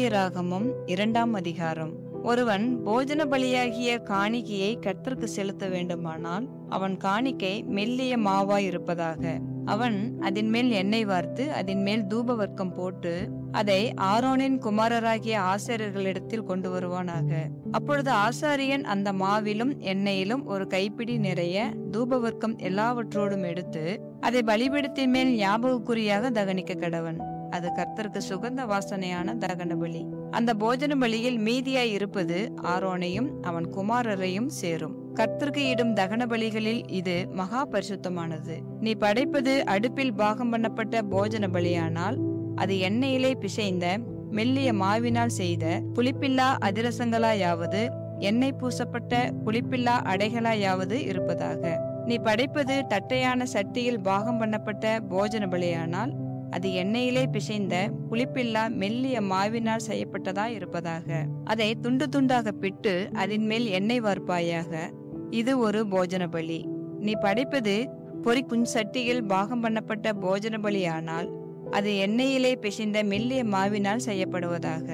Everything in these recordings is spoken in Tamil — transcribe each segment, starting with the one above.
லேவியராகமம் 2ஆம் அதிகாரம். ஒருவன் போஜன பலியாகிய காணிக்கையை கர்த்தருக்கு செலுத்த வேண்டுமானால் அவன் காணிக்கை மெல்லிய மாவாய் இருப்பதாக. அவன் அதன் மேல் எண்ணெய் வார்த்து அதன் மேல் தூபவர்க்கம் போட்டு அதை ஆரோனின் குமாரராகிய ஆசாரியர்களிடத்தில் கொண்டு வருவானாக. அப்பொழுது ஆசாரியன் அந்த மாவிலும் எண்ணெயிலும் ஒரு கைப்பிடி நிறைய தூபவர்க்கம் எல்லாவற்றோடும் எடுத்து அதை பலிபீடத்தின் மேல் ஞாபகக்குறியாக தகனிக்க கடவன். அது கர்த்தருக்கு சுகந்த வாசனையான தகன பலி. அந்த போஜன பலியில் மீதியாய் இருப்பது ஆரோனையும் அவன் குமாரரையும் சேரும். கர்த்தருக்கு இடும் தகன பலிகளில் இது மகா பரிசுத்தமானது. நீ படைப்பது அடுப்பில் பாகம் பண்ணப்பட்ட போஜன பலியானால் அது எண்ணெயிலே பிசைந்த மெல்லிய மாவினால் செய்த புளிப்பில்லா அதிரசங்களாயாவது எண்ணெய் பூசப்பட்ட புளிப்பில்லா அடைகளாயாவது இருப்பதாக. நீ படைப்பது தட்டையான சட்டியில் பாகம் பண்ணப்பட்ட போஜன பலியானால் அது எண்ணெயிலே பிசைந்த புளிப்பில்லா மெல்லிய மாவினால் செய்யப்பட்டதா இருப்பதாக. அதை துண்டு துண்டாக பிட்டு அதன் மேல் எண்ணெய் வார்ப்பாயாக. இது ஒரு போஜன பலி. நீ படைப்பது பொறிக்குஞ் சட்டியில் பாகம் பண்ணப்பட்ட போஜன பலியானால் அது எண்ணெயிலே பிசைந்த மெல்லிய மாவினால் செய்யப்படுவதாக.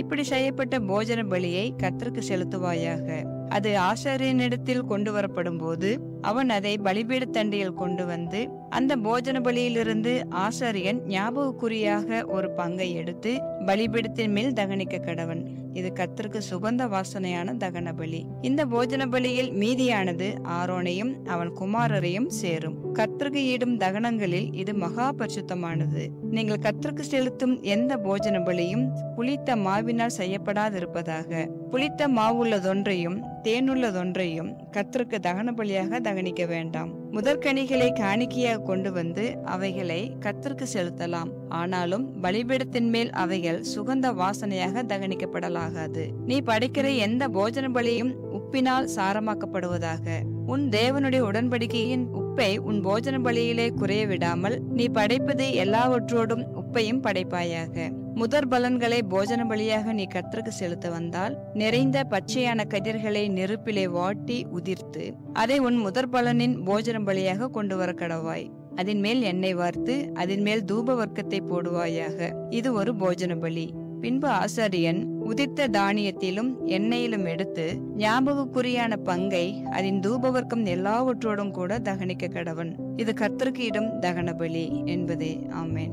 இப்படி செய்யப்பட்ட போஜன பலியை கர்த்தருக்கு செலுத்துவாயாக. அது ஆசாரியனிடத்தில் கொண்டு வரப்படும் போது அவன் அதை பலிபீட தண்டியில் கொண்டு வந்து அந்த போஜன பலியிலிருந்து ஆசாரியன் ஞாபகக்குறியாக ஒரு பங்கை எடுத்து பலிபீடத்தின் மேல் தகனிக்க கடவன். இது கர்த்தருக்கு சுகந்த வாசனையான தகன பலி. இந்த போஜன பலியில் மீதியானது ஆரோனையும் அவன் குமாரரையும் சேரும். கர்த்தருக்கு ஈடும் தகனங்களில் இது மகா பரிசுத்தமானது. நீங்கள் கர்த்தருக்கு செலுத்தும் எந்த போஜன பலியும் புளித்த மாவினால் செய்யப்படாதிருப்பதாக. புளித்த மாவுள்ளதொன்றையும் தேனுள்ளதொன்றையும் கர்த்தருக்கு தகன பலியாக தகனிக்க வேண்டாம். முதற்கனிகளை காணிக்கையாக கொண்டு வந்து அவைகளை கர்த்தருக்கு செலுத்தலாம். ஆனாலும் பலிபீடத்தின் மேல் அவைகள் சுகந்த வாசனையாக தகனிக்கப்படலாகாது. நீ படைக்கிற எந்த போஜன பலியும் உப்பினால் சாரமாக்கப்படுவதாக. உன் தேவனுடைய உடன்படிக்கையின் உப்பை உன் போஜன பலியிலே குறைய விடாமல் நீ படைப்பது எல்லாவற்றோடும் உப்பையும் படைப்பாயாக. முதற் பலன்களை போஜன பலியாக நீ கர்த்தருக்கு செலுத்த வந்தால் நிறைந்த பச்சையான கதிர்களை நெருப்பிலே வாட்டி உதிர்த்து அதை உன் முதற் பலனின் போஜன பலியாக கொண்டு வர கடவாய். அதன் மேல் எண்ணெய் வார்த்து அதன் மேல் தூப வர்க்கத்தை போடுவாயாக. இது ஒரு போஜன பலி. பின்பு ஆசாரியன் உதிர்த்த தானியத்திலும் எண்ணெயிலும் எடுத்து ஞாபகக்குறியான பங்கை அதன் தூபவர்க்கம் எல்லாவற்றோடும் கூட தகனிக்க கடவன். இது கர்த்தருக்கு இடும் தகன பலி என்பதே. ஆமென்.